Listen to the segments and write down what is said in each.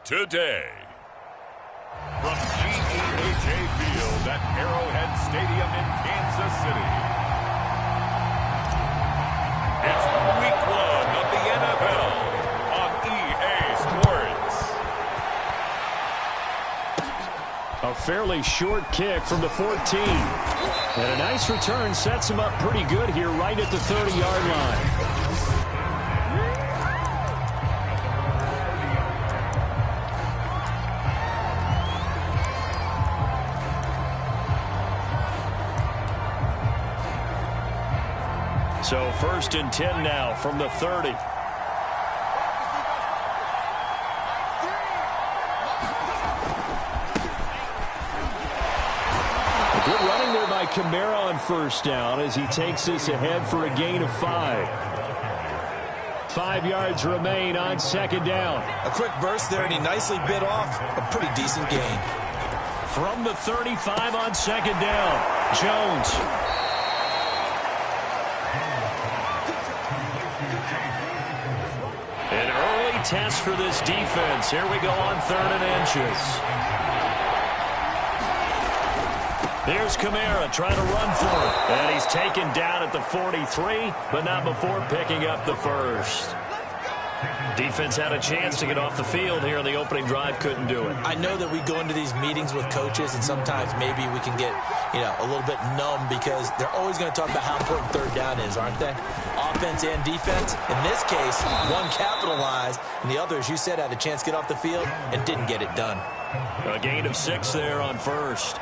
today. From GEHA Field at Arrowhead Stadium in Kansas City, it's Week 1 of the NFL on EA Sports. A fairly short kick from the 14. And a nice return sets him up pretty good here right at the 30-yard line. So 1st and 10 now from the 30. Good running there by Kamara on 1st down as he takes this ahead for a gain of 5. 5 yards remain on 2nd down. A quick burst there, and he nicely bit off a pretty decent gain. From the 35 on 2nd down, Jones. An early test for this defense. Here we go on 3rd and inches. Here's Kamara trying to run for it. And he's taken down at the 43, but not before picking up the 1st. Defense had a chance to get off the field here in the opening drive, couldn't do it. I know that we go into these meetings with coaches, and sometimes maybe we can get, a little bit numb because they're always going to talk about how important 3rd down is, aren't they? Offense and defense. In this case, one capitalized, and the other, as you said, had a chance to get off the field and didn't get it done. A gain of 6 there on 1st.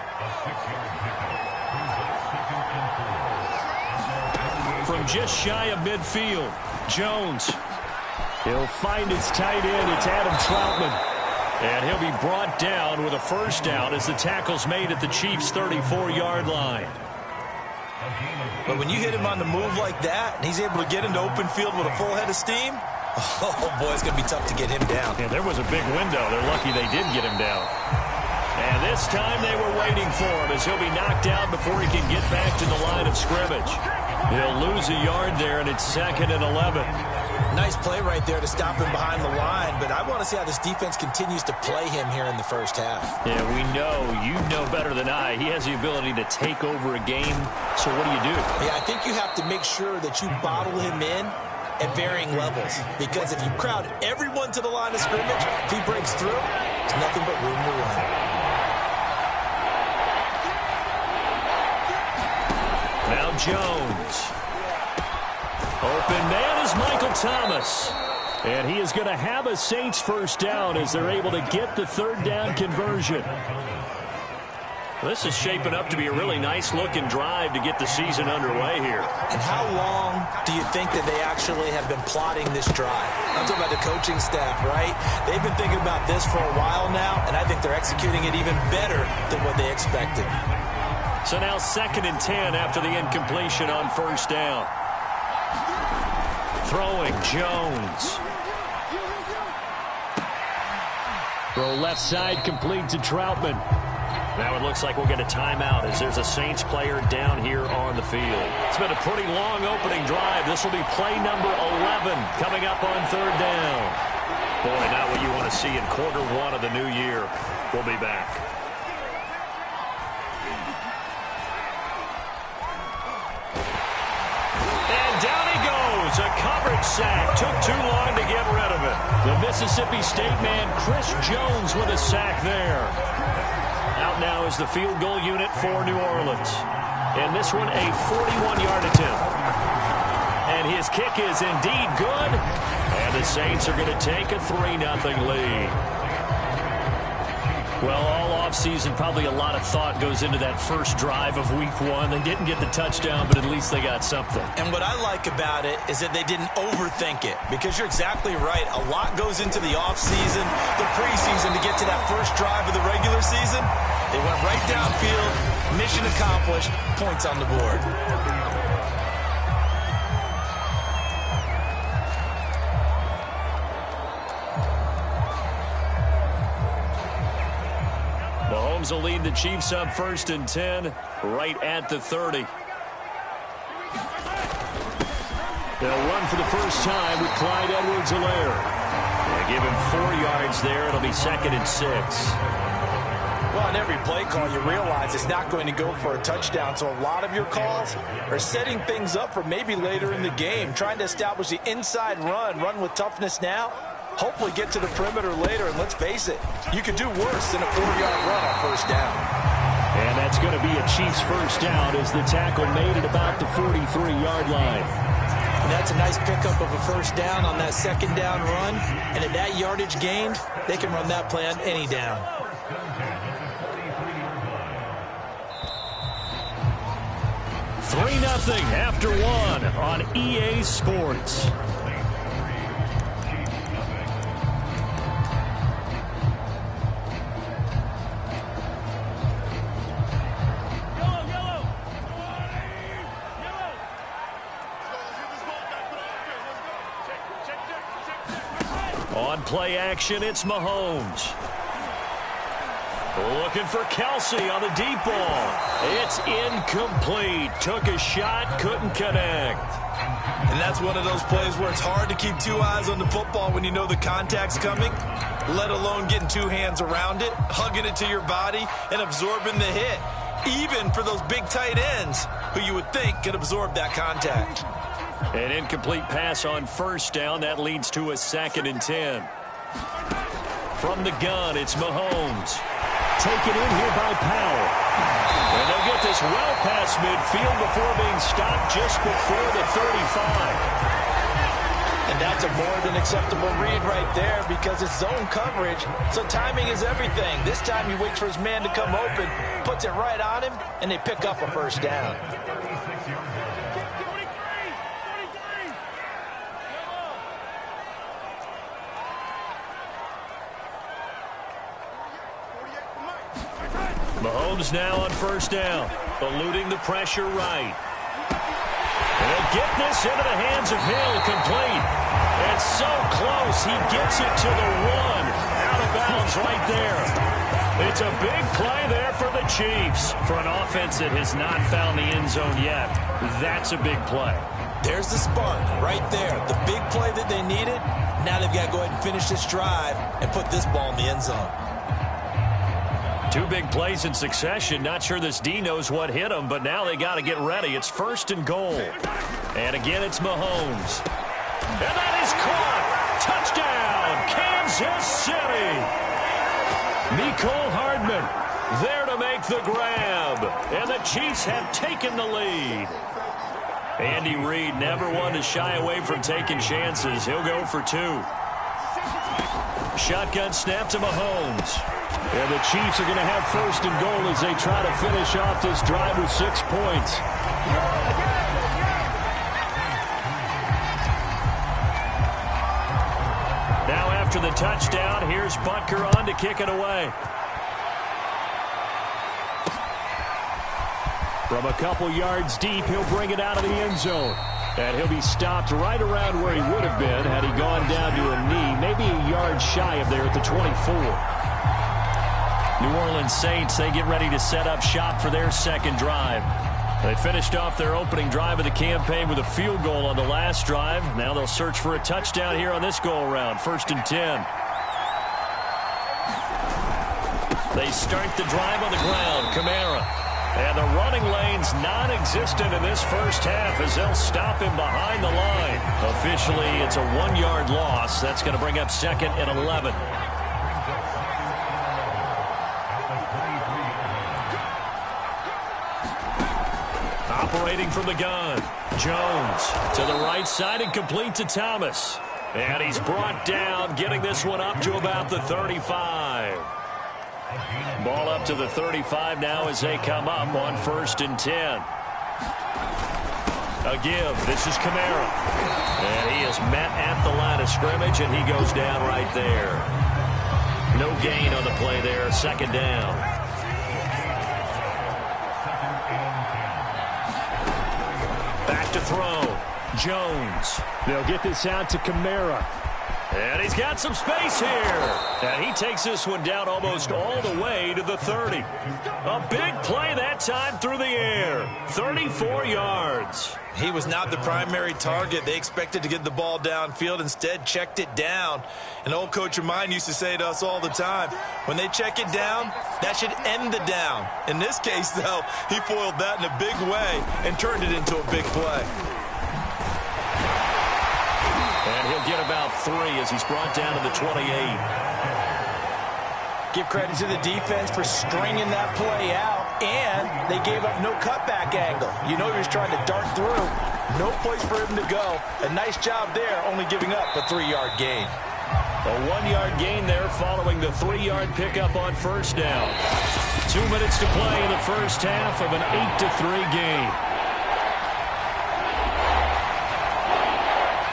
From just shy of midfield, Jones. He'll find his tight end. It's Adam Troutman. And he'll be brought down with a 1st down as the tackle's made at the Chiefs' 34-yard line. But when you hit him on the move like that, and he's able to get into open field with a full head of steam, oh, boy, it's going to be tough to get him down. Yeah, there was a big window. They're lucky they did get him down. And this time they were waiting for him as he'll be knocked down before he can get back to the line of scrimmage. He'll lose a yard there, and it's 2nd and 11. Nice play right there to stop him behind the line, but I want to see how this defense continues to play him here in the 1st half. Yeah, we know. You know better than I. He has the ability to take over a game, so what do you do? Yeah, I think you have to make sure that you bottle him in at varying levels, because if you crowd everyone to the line of scrimmage, if he breaks through, there's nothing but room to run. Now Jones. Open man is Michael Thomas. And he is going to have a Saints 1st down as they're able to get the 3rd down conversion. This is shaping up to be a really nice-looking drive to get the season underway here. And how long do you think that they actually have been plotting this drive? I'm talking about the coaching staff, right? They've been thinking about this for a while now, and I think they're executing it even better than what they expected. So now 2nd and 10 after the incompletion on 1st down. Throwing Jones. Throw left side complete to Troutman. Now it looks like we'll get a timeout as there's a Saints player down here on the field. It's been a pretty long opening drive. This will be play number 11 coming up on 3rd down. Boy, not what you want to see in Q1 of the new year. We'll be back. A coverage sack. Took too long to get rid of it. The Mississippi State man, Chris Jones, with a sack there. Out now is the field goal unit for New Orleans. And this one, a 41-yard attempt. And his kick is indeed good. And the Saints are going to take a 3-0 lead. Well, all offseason, probably a lot of thought goes into that first drive of Week 1. They didn't get the touchdown, but at least they got something. And what I like about it is that they didn't overthink it, because you're exactly right. A lot goes into the offseason, the preseason, to get to that first drive of the regular season. They went right downfield, mission accomplished, points on the board. Mahomes will lead the Chiefs up 1st and 10, right at the 30. They'll run for the first time with Clyde Edwards-Helaire. They give him 4 yards there. It'll be 2nd and 6. Well, on every play call, you realize it's not going to go for a touchdown. So a lot of your calls are setting things up for maybe later in the game, trying to establish the inside run with toughness now, hopefully get to the perimeter later. And let's face it, you could do worse than a 4-yard run on first down. And that's going to be a Chiefs first down as the tackle made at about the 43-yard line. And that's a nice pickup of a first down on that second down run. And at that yardage gained, they can run that play on any down. 3-0 after 1 on EA Sports. On play action, it's Mahomes. Looking for Kelsey on the deep ball. It's incomplete. Took a shot, couldn't connect. And that's one of those plays where it's hard to keep 2 eyes on the football when you know the contact's coming, let alone getting 2 hands around it, hugging it to your body, and absorbing the hit, even for those big tight ends who you would think could absorb that contact. An incomplete pass on first down. That leads to a 2nd and 10. From the gun, it's Mahomes. Taken in here by Powell. And they'll get this well past midfield before being stopped just before the 35. And that's a more than acceptable read right there because it's zone coverage, so timing is everything. This time he waits for his man to come open, puts it right on him, and they pick up a first down. Mahomes now on first down, eluding the pressure right. And they'll get this into the hands of Hill, complete. It's so close, he gets it to the 1. Out of bounds right there. It's a big play there for the Chiefs. For an offense that has not found the end zone yet, that's a big play. There's the spark right there. The big play that they needed. Now they've got to go ahead and finish this drive and put this ball in the end zone. 2 big plays in succession. Not sure this D knows what hit him, but now they got to get ready. It's 1st and goal. And again, it's Mahomes. And that is caught. Touchdown, Kansas City. Mecole Hardman there to make the grab. And the Chiefs have taken the lead. Andy Reid never one to shy away from taking chances. He'll go for 2. Shotgun snap to Mahomes. And the Chiefs are going to have 1st and goal as they try to finish off this drive with 6 points. Now after the touchdown, here's Butker on to kick it away. From a couple yards deep, he'll bring it out of the end zone. And he'll be stopped right around where he would have been had he gone down to a knee, maybe a yard shy of there at the 24. New Orleans Saints, they get ready to set up shop for their 2nd drive. They finished off their opening drive of the campaign with a field goal on the last drive. Now they'll search for a touchdown here on this go-around, 1st and 10. They start the drive on the ground, Kamara. And the running lane's non-existent in this first half as they'll stop him behind the line. Officially, it's a 1-yard loss. That's going to bring up 2nd and 11. Operating from the gun, Jones to the right side and complete to Thomas. And he's brought down, getting this one up to about the 35. Ball up to the 35 now as they come up on 1st and 10. A give. This is Kamara. And he is met at the line of scrimmage, and he goes down right there. No gain on the play there. 2nd down. Back to throw. Jones. They'll get this out to Kamara. And he's got some space here. And he takes this one down almost all the way to the 30. A big play that time through the air. 34 yards. He was not the primary target. They expected to get the ball downfield, instead checked it down. An old coach of mine used to say to us all the time, when they check it down, that should end the down. In this case, though, he foiled that in a big way and turned it into a big play. And he'll get about 3 as he's brought down to the 28. Give credit to the defense for stringing that play out, and they gave up no cutback angle. You know he was trying to dart through. No place for him to go. A nice job there, only giving up a 3-yard gain. A 1-yard gain there following the 3-yard pickup on first down. 2 minutes to play in the first half of an 8-3 game.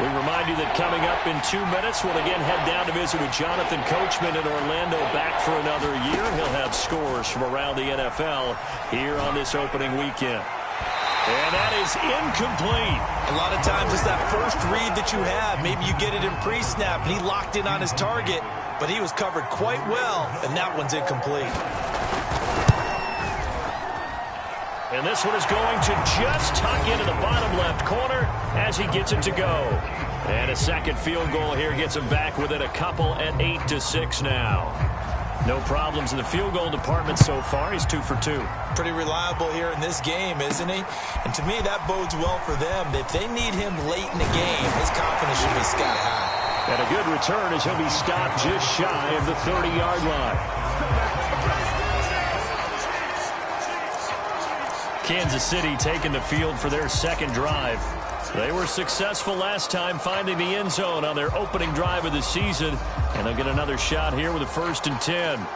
We remind you that coming up in 2 minutes, we'll again head down to visit with Jonathan Coachman in Orlando, back for another year. He'll have scores from around the NFL here on this opening weekend. And that is incomplete. A lot of times it's that first read that you have. Maybe you get it in pre-snap, and he locked in on his target, but he was covered quite well, and that one's incomplete. And this one is going to just tuck into the bottom left corner as he gets it to go. And a second field goal here gets him back within a couple at 8-6 now. No problems in the field goal department so far. He's 2 for 2. Pretty reliable here in this game, isn't he? And to me, that bodes well for them. If they need him late in the game, his confidence should be sky high. And a good return as he'll be stopped just shy of the 30-yard line. Kansas City taking the field for their second drive. They were successful last time finding the end zone on their opening drive of the season, and they'll get another shot here with a 1st and 10.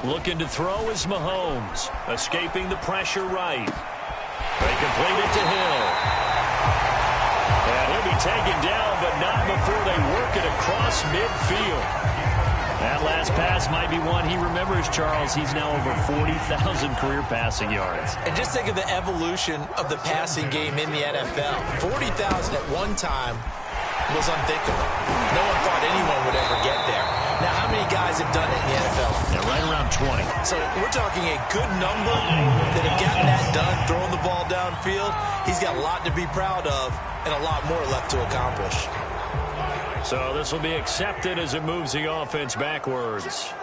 Looking to throw is Mahomes, escaping the pressure right. They complete it to Hill. And he'll be taken down, but not before they work it across midfield. That last pass might be one he remembers, Charles. He's now over 40,000 career passing yards. And just think of the evolution of the passing game in the NFL. 40,000 at one time was unthinkable. No one thought anyone would ever get there. Now, how many guys have done it in the NFL? Yeah, right around 20. So we're talking a good number that have gotten that done, throwing the ball downfield. He's got a lot to be proud of and a lot more left to accomplish. So this will be accepted as it moves the offense backwards.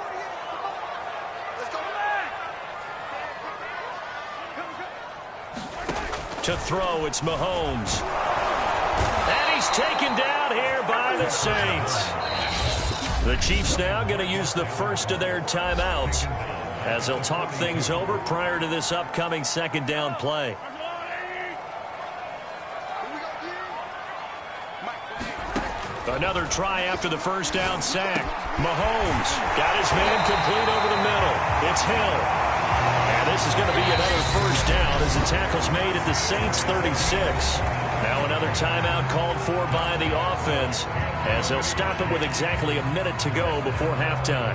To throw, it's Mahomes. And he's taken down here by the Saints. The Chiefs now going to use the first of their timeouts as they'll talk things over prior to this upcoming second down play. Another try after the first down sack. Mahomes got his man complete over the middle. It's Hill. And this is going to be another first down as the tackle's made at the Saints 36. Now another timeout called for by the offense as they'll stop it with exactly a minute to go before halftime.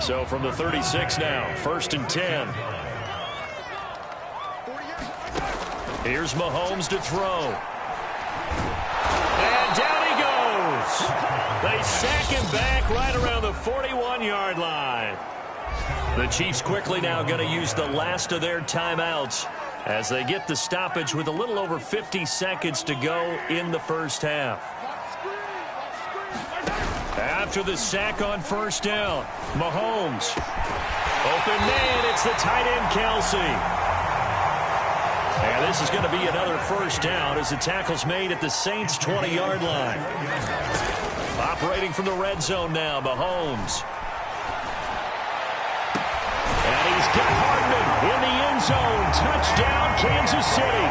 So from the 36 now, 1st and 10. Here's Mahomes to throw. And down he goes. They sack him back right around the 41-yard line. The Chiefs quickly now going to use the last of their timeouts as they get the stoppage with a little over 50 seconds to go in the first half. After the sack on first down, Mahomes. Open man, it's the tight end Kelsey. And this is going to be another first down as the tackle's made at the Saints' 20-yard line. Operating from the red zone now, Mahomes. And he's got Hardman in the end zone. Touchdown, Kansas City.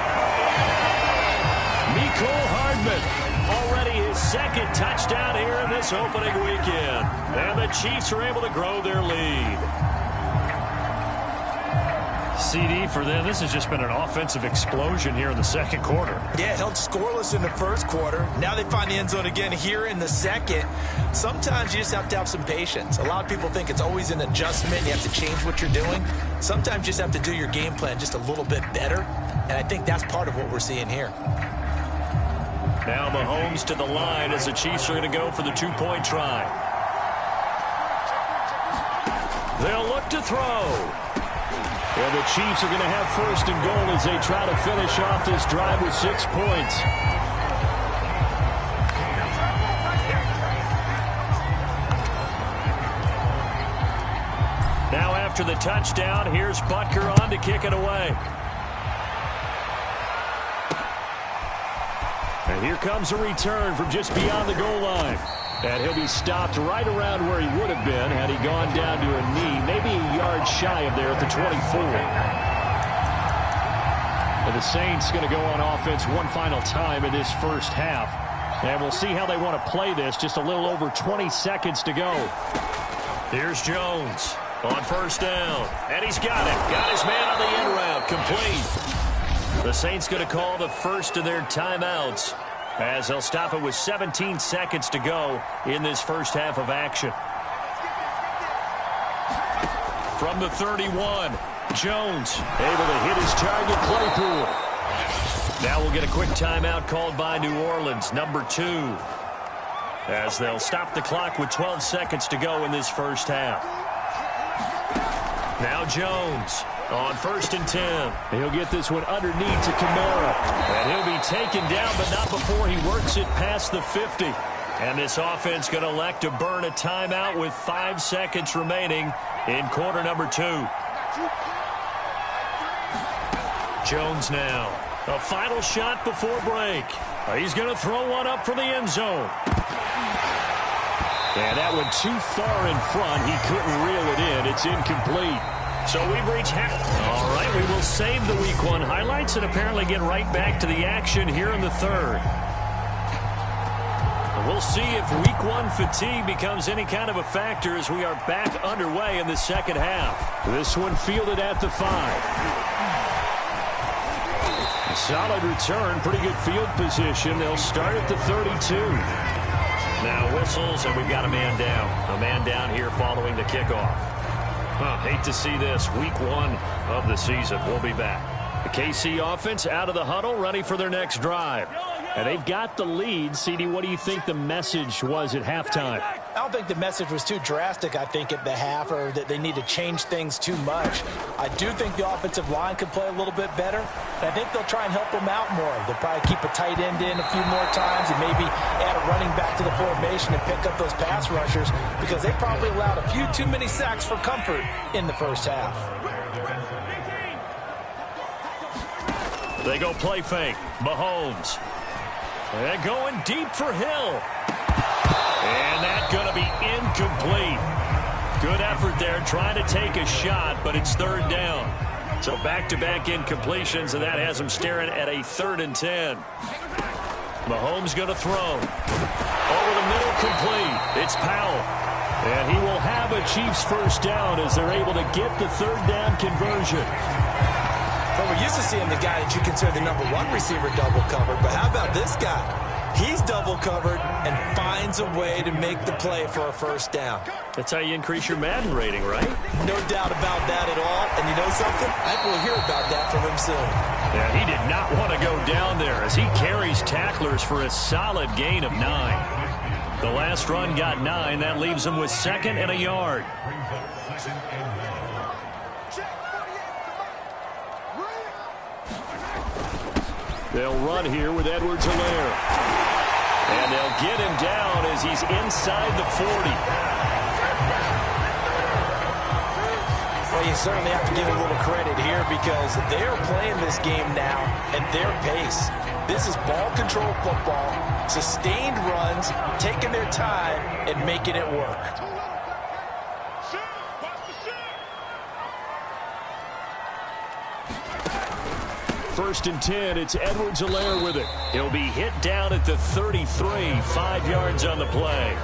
Mecole Hardman, already his second touchdown here in this opening weekend. And the Chiefs are able to grow their lead. CD for them. This has just been an offensive explosion here in the second quarter. Yeah, held scoreless in the first quarter. Now they find the end zone again here in the second. Sometimes you just have to have some patience. A lot of people think it's always an adjustment. You have to change what you're doing. Sometimes you just have to do your game plan just a little bit better. And I think that's part of what we're seeing here. Now Mahomes to the line as the Chiefs are going to go for the two-point try. They'll look to throw. Well, the Chiefs are going to have first and goal as they try to finish off this drive with 6 points. Now after the touchdown, here's Butker on to kick it away. And here comes a return from just beyond the goal line. And he'll be stopped right around where he would have been had he gone down to a knee, maybe a yard shy of there at the 24. And the Saints going to go on offense one final time in this first half. And we'll see how they want to play this. Just a little over 20 seconds to go. Here's Jones on first down. And he's got it. Got his man on the end route. Complete. The Saints going to call the first of their timeouts, as they'll stop it with 17 seconds to go in this first half of action. From the 31, Jones able to hit his target, Claypool. Now we'll get a quick timeout called by New Orleans, number 2, as they'll stop the clock with 12 seconds to go in this first half. Now Jones on first and 10. He'll get this one underneath to Kamara. And he'll be taken down, but not before he works it past the 50. And this offense going to elect to burn a timeout with 5 seconds remaining in quarter number 2. Jones now. A final shot before break. He's going to throw one up for the end zone. And that one too far in front. He couldn't reel it in. It's incomplete. So we've reached half. All right, we will save the Week 1 highlights and apparently get right back to the action here in the third. We'll see if Week 1 fatigue becomes any kind of a factor as we are back underway in the second half. This one fielded at the 5. Solid return, pretty good field position. They'll start at the 32. Now whistles, and we've got a man down. A man down here following the kickoff. Hate to see this. Week 1 of the season. We'll be back. The KC offense out of the huddle, ready for their next drive. And they've got the lead. CD, what do you think the message was at halftime? I don't think the message was too drastic, I think, at the half, or that they need to change things too much. I do think the offensive line could play a little bit better. And I think they'll try and help them out more. They'll probably keep a tight end in a few more times and maybe add a running back to the formation and pick up those pass rushers, because they probably allowed a few too many sacks for comfort in the first half. They go play fake. Mahomes. And going deep for Hill. And that's going to be incomplete. Good effort there trying to take a shot, but it's third down. So back-to-back incompletions, and that has him staring at a 3rd and 10. Mahomes going to throw. Over the middle, complete. It's Powell. And he will have a Chiefs first down as they're able to get the 3rd down conversion. Well, we're used to seeing the guy that you consider the number 1 receiver double covered, but how about this guy? He's double covered and finds a way to make the play for a first down. That's how you increase your Madden rating, right? No doubt about that at all. And you know something? I think we'll hear about that from him soon. Yeah, he did not want to go down there as he carries tacklers for a solid gain of 9. The last run got 9. That leaves him with 2nd and a yard. They'll run here with Edwards-Helaire. And they'll get him down as he's inside the 40. Well, you certainly have to give him a little credit here because they're playing this game now at their pace. This is ball control football, sustained runs, taking their time and making it work. First and 10, it's Edwards-Helaire with it. He'll be hit down at the 33, 5 yards on the play.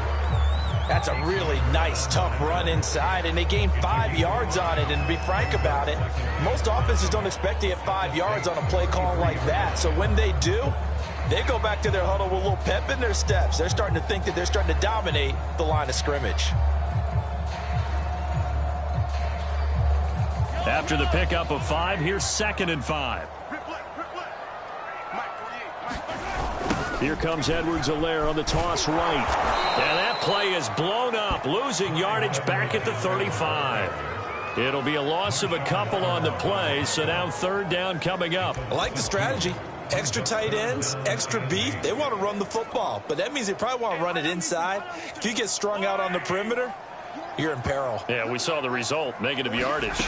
That's a really nice, tough run inside, and they gained 5 yards on it. And to be frank about it, most offenses don't expect to get 5 yards on a play call like that. So when they do, they go back to their huddle with a little pep in their steps. They're starting to think that they're starting to dominate the line of scrimmage. After the pickup of 5, here's 2nd and 5. Here comes Edwards-Helaire on the toss right. And that play is blown up, losing yardage back at the 35. It'll be a loss of a couple on the play, so now 3rd down coming up. I like the strategy. Extra tight ends, extra beef. They want to run the football, but that means they probably want to run it inside. If you get strung out on the perimeter, you're in peril. Yeah, we saw the result, negative yardage.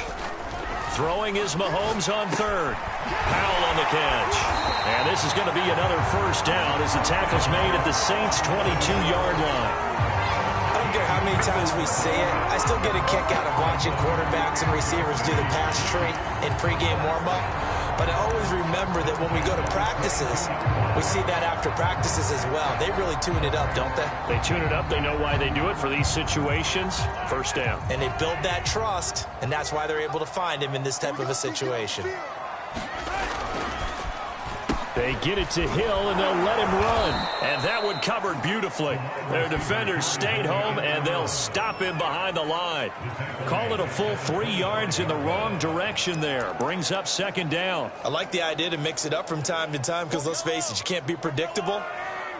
Throwing is Mahomes on 3rd. Powell on the catch. And this is going to be another 1st down as the tackle's made at the Saints' 22-yard line. I don't care how many times we say it, I still get a kick out of watching quarterbacks and receivers do the pass tree in pregame warm-up. But I always remember that when we go to practices, we see that after practices as well. They really tune it up, don't they? They tune it up. They know why they do it for these situations. 1st down. And they build that trust, and that's why they're able to find him in this type of a situation. They get it to Hill, and they'll let him run. And that one covered beautifully. Their defenders stayed home, and they'll stop him behind the line. Call it a full 3 yards in the wrong direction there. Brings up 2nd down. I like the idea to mix it up from time to time because, let's face it, you can't be predictable.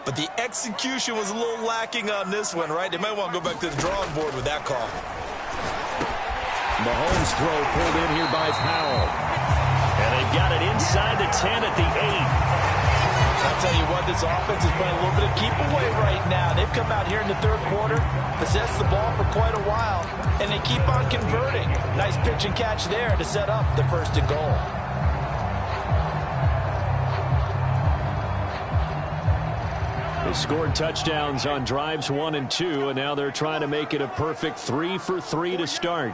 But the execution was a little lacking on this one, right? They might want to go back to the drawing board with that call. Mahomes' throw pulled in here by Powell. And they've got it inside the 10 at the 8. I'll tell you what, this offense is playing a little bit of keep away right now. They've come out here in the 3rd quarter, possessed the ball for quite a while, and they keep on converting. Nice pitch and catch there to set up the 1st and goal. They scored touchdowns on drives 1 and 2, and now they're trying to make it a perfect 3 for 3 to start.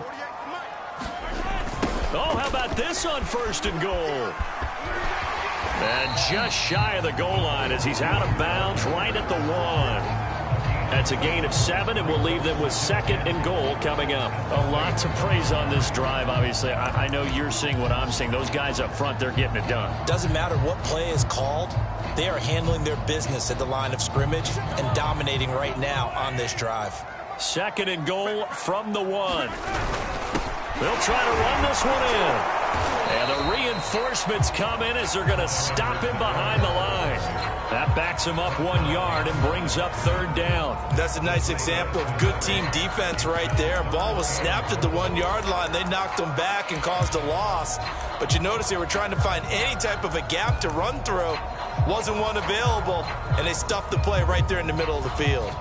Oh, how about this on 1st and goal? And just shy of the goal line as he's out of bounds right at the 1. That's a gain of 7, and we'll leave them with 2nd and goal coming up. A lot to praise on this drive, obviously. I know you're seeing what I'm seeing. Those guys up front, they're getting it done. Doesn't matter what play is called. They are handling their business at the line of scrimmage and dominating right now on this drive. 2nd and goal from the 1. They'll try to run this one in. And the reinforcements come in as they're going to stop him behind the line. That backs him up 1 yard and brings up 3rd down. That's a nice example of good team defense right there. Ball was snapped at the 1 yard line. They knocked him back and caused a loss. But you notice they were trying to find any type of a gap to run through. Wasn't one available, and they stuffed the play right there in the middle of the field.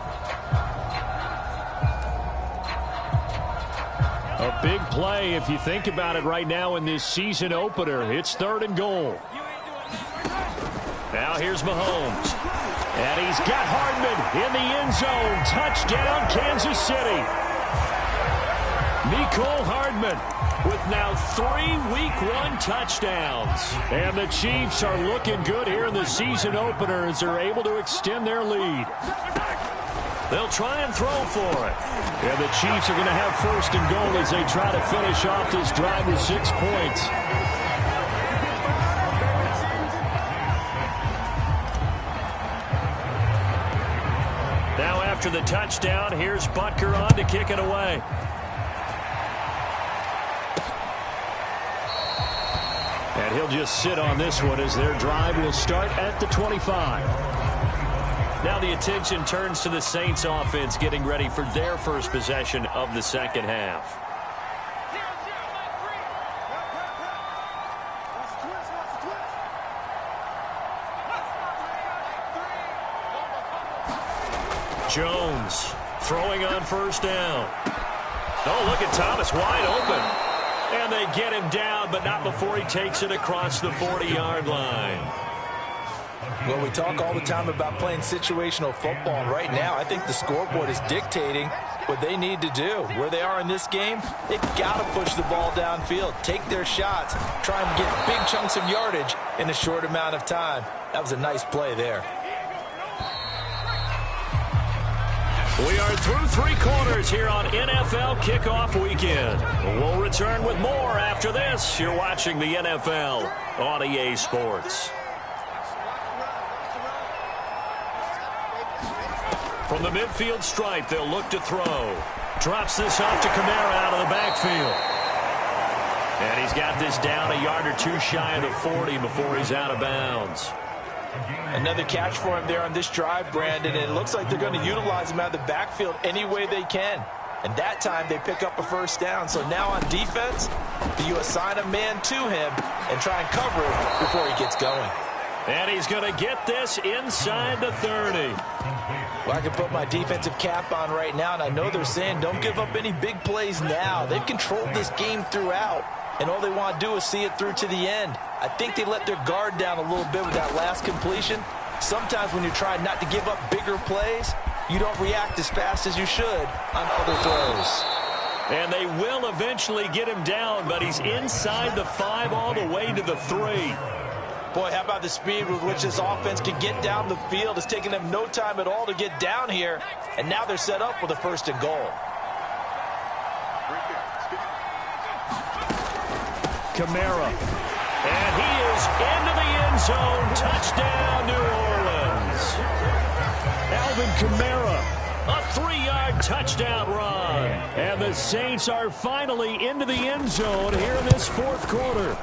A big play if you think about it right now in this season opener. It's 3rd and goal. Now here's Mahomes. And he's got Hardman in the end zone. Touchdown, Kansas City. Mecole Hardman with now 3 Week 1 touchdowns. And the Chiefs are looking good here in the season opener as they're able to extend their lead. They'll try and throw for it. And the Chiefs are going to have 1st and goal as they try to finish off this drive with 6 points. Now after the touchdown, here's Butker on to kick it away. And he'll just sit on this one as their drive will start at the 25. Now the attention turns to the Saints offense getting ready for their first possession of the 2nd half. Jones throwing on 1st down. Oh, look at Thomas wide open. And they get him down, but not before he takes it across the 40-yard line. Well, we talk all the time about playing situational football, and right now I think the scoreboard is dictating what they need to do. Where they are in this game, they've got to push the ball downfield, take their shots, try and get big chunks of yardage in a short amount of time. That was a nice play there. We are through 3 quarters here on NFL Kickoff Weekend. We'll return with more after this. You're watching the NFL on EA Sports. From the midfield stripe, they'll look to throw. Drops this off to Kamara out of the backfield. And he's got this down a yard or 2 shy of the 40 before he's out of bounds. Another catch for him there on this drive, Brandon, and it looks like they're going to utilize him out of the backfield any way they can. And that time they pick up a first down. So now on defense, do you assign a man to him and try and cover him before he gets going? And he's going to get this inside the 30. Well, I can put my defensive cap on right now, and I know they're saying don't give up any big plays now. They've controlled this game throughout, and all they want to do is see it through to the end. I think they let their guard down a little bit with that last completion. Sometimes when you're trying not to give up bigger plays, you don't react as fast as you should on other throws. And they will eventually get him down, but he's inside the 5 all the way to the 3. Boy, how about the speed with which this offense can get down the field? It's taken them no time at all to get down here, and now they're set up with a 1st and goal. Kamara. And he is into the end zone. Touchdown, New Orleans. Alvin Kamara, a 3-yard touchdown run. And the Saints are finally into the end zone here in this 4th quarter.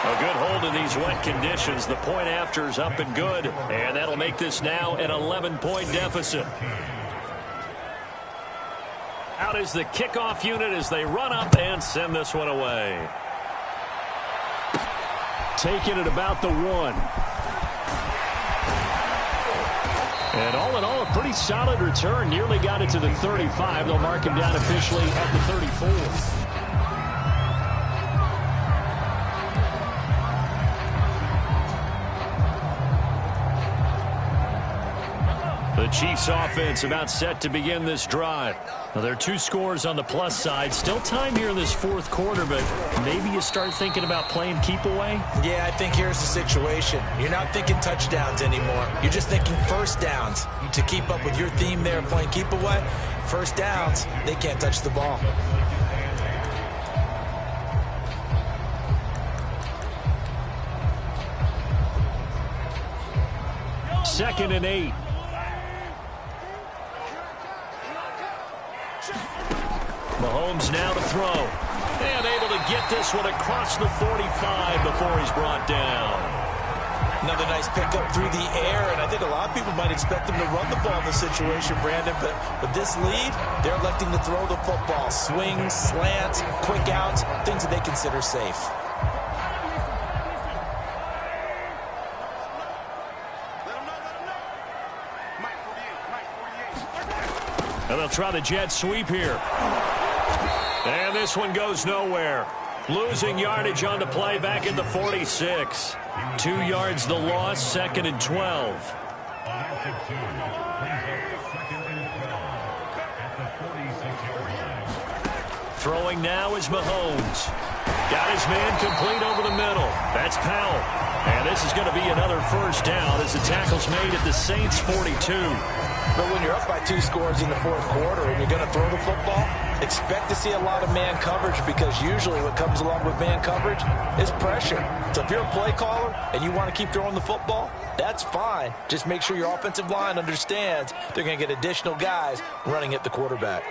A good hold in these wet conditions. The point after is up and good. And that'll make this now an 11-point deficit. Out is the kickoff unit as they run up and send this one away. Taking it about the 1. And all in all, a pretty solid return. Nearly got it to the 35. They'll mark him down officially at the 34. The Chiefs offense about set to begin this drive. Now, there are 2 scores on the plus side. Still time here in this 4th quarter, but maybe you start thinking about playing keep away? Yeah, I think here's the situation. You're not thinking touchdowns anymore. You're just thinking first downs. To keep up with your theme there, playing keep away, first downs, they can't touch the ball. Second and 8. Mahomes now to throw. And able to get this one across the 45 before he's brought down. Another nice pickup through the air, and I think a lot of people might expect them to run the ball in this situation, Brandon, but with this lead, they're electing to throw the football. Swings, slants, quick outs, things that they consider safe. And they'll try the jet sweep here. And this one goes nowhere. Losing yardage on the play back at the 46. 2 yards the loss, 2nd and 12. Throwing now is Mahomes. Got his man complete over the middle. That's Powell. And this is going to be another first down as the tackle's made at the Saints' 42. But when you're up by 2 scores in the 4th quarter and you're going to throw the football, expect to see a lot of man coverage, because usually what comes along with man coverage is pressure. So if you're a play caller and you want to keep throwing the football, that's fine. Just make sure your offensive line understands they're going to get additional guys running at the quarterback.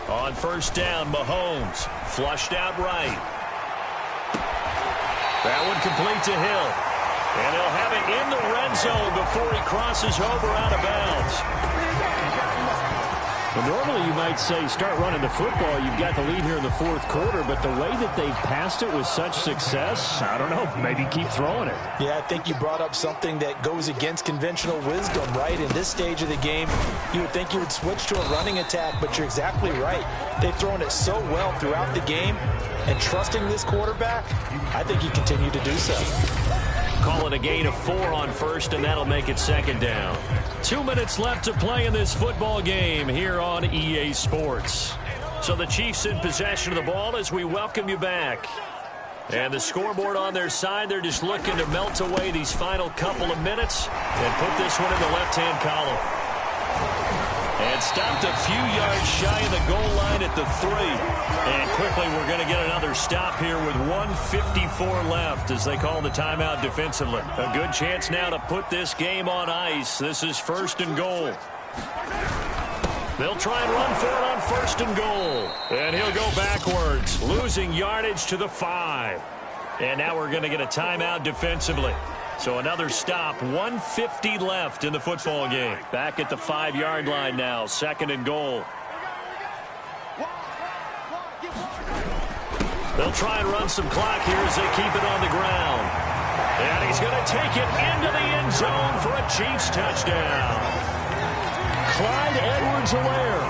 On first down, Mahomes flushed out right. That one complete to Hill. And he'll have it in the red zone before he crosses over out of bounds. Well, normally you might say start running the football. You've got the lead here in the 4th quarter, but the way that they've passed it with such success, I don't know, maybe keep throwing it. Yeah, I think you brought up something that goes against conventional wisdom, right? In this stage of the game, you would think you would switch to a running attack, but you're exactly right. They've thrown it so well throughout the game, and trusting this quarterback, I think you continue to do so. Call it a gain of 4 on first, and that'll make it 2nd down. 2 minutes left to play in this football game here on EA Sports. So the Chiefs in possession of the ball as we welcome you back. And the scoreboard on their side, they're just looking to melt away these final couple of minutes and put this one in the left-hand column. And stopped a few yards shy of the goal line at the 3. And quickly we're going to get another stop here with 1:54 left as they call the timeout defensively. A good chance now to put this game on ice. This is 1st and goal. They'll try and run for it on 1st and goal. And he'll go backwards, losing yardage to the 5. And now we're going to get a timeout defensively. So another stop, 1:50 left in the football game. Back at the 5-yard line now, 2nd and goal. They'll try and run some clock here as they keep it on the ground. And he's going to take it into the end zone for a Chiefs touchdown. Clyde Edwards-Helaire,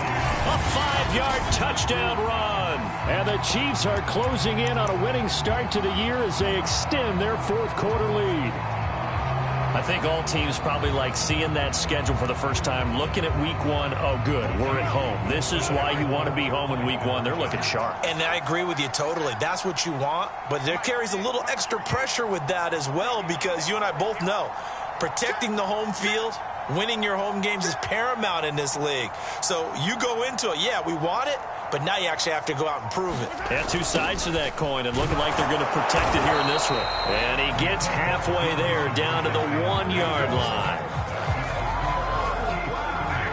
a 5-yard touchdown run. And the Chiefs are closing in on a winning start to the year as they extend their 4th quarter lead. I think all teams probably like seeing that schedule for the first time, looking at week 1. Oh, good, we're at home. This is why you want to be home in week 1. They're looking sharp. And I agree with you totally. That's what you want, but there carries a little extra pressure with that as well because you and I both know protecting the home field, winning your home games is paramount in this league. So you go into it, yeah, we want it, but now you actually have to go out and prove it. Yeah, 2 sides to that coin, and looking like they're going to protect it here in this one. And he gets halfway there, down to the 1-yard line.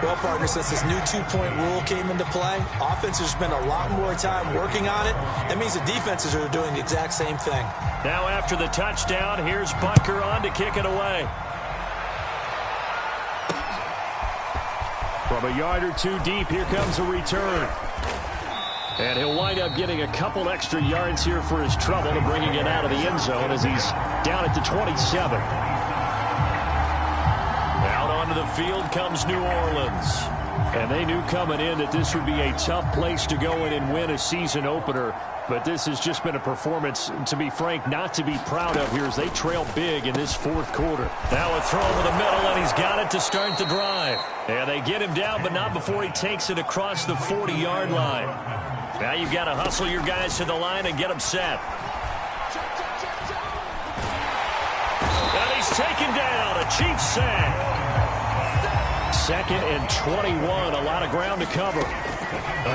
Well, partner, since this new 2-point rule came into play, offenses spend a lot more time working on it. That means the defenses are doing the exact same thing. Now after the touchdown, here's Butker on to kick it away. From a yard or 2 deep, here comes a return. And he'll wind up getting a couple extra yards here for his trouble and bringing it out of the end zone as he's down at the 27. Out onto the field comes New Orleans. And they knew coming in that this would be a tough place to go in and win a season opener. But this has just been a performance, to be frank, not to be proud of here as they trail big in this 4th quarter. Now a throw over the middle, and he's got it to start the drive. And they get him down, but not before he takes it across the 40-yard line. Now you've got to hustle your guys to the line and get them set. And he's taken down, a Chiefs sack. 2nd and 21, a lot of ground to cover.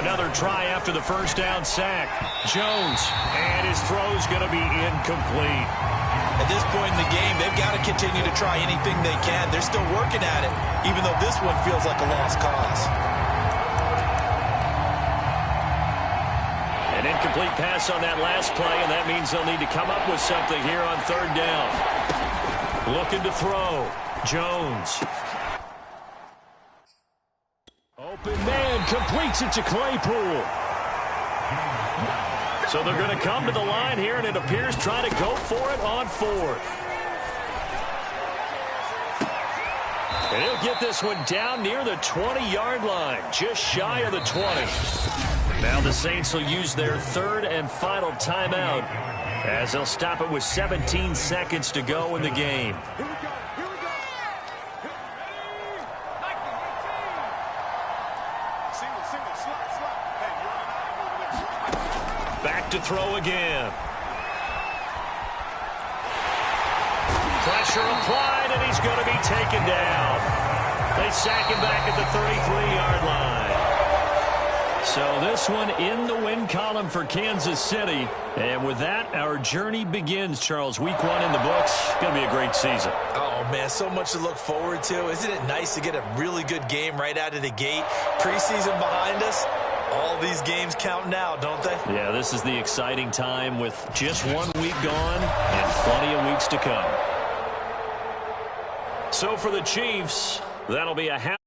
Another try after the first down sack. Jones, and his throw's going to be incomplete. At this point in the game, they've got to continue to try anything they can. They're still working at it, even though this one feels like a lost cause. An incomplete pass on that last play, and that means they'll need to come up with something here on 3rd down. Looking to throw. Jones. Open man completes it to Claypool. So they're going to come to the line here, and it appears trying to go for it on 4th. And he'll get this one down near the 20-yard line, just shy of the 20. Now the Saints will use their 3rd and final timeout as they'll stop it with 17 seconds to go in the game. Back to throw again. Pressure applied, and he's going to be taken down. They sack him back at the 33-yard line. So this one in the win column for Kansas City. And with that, our journey begins, Charles. Week 1 in the books. Going to be a great season. Oh, man, so much to look forward to. Isn't it nice to get a really good game right out of the gate? Preseason behind us. All these games count now, don't they? Yeah, this is the exciting time with just 1 week gone and plenty of weeks to come. So for the Chiefs, that'll be a half.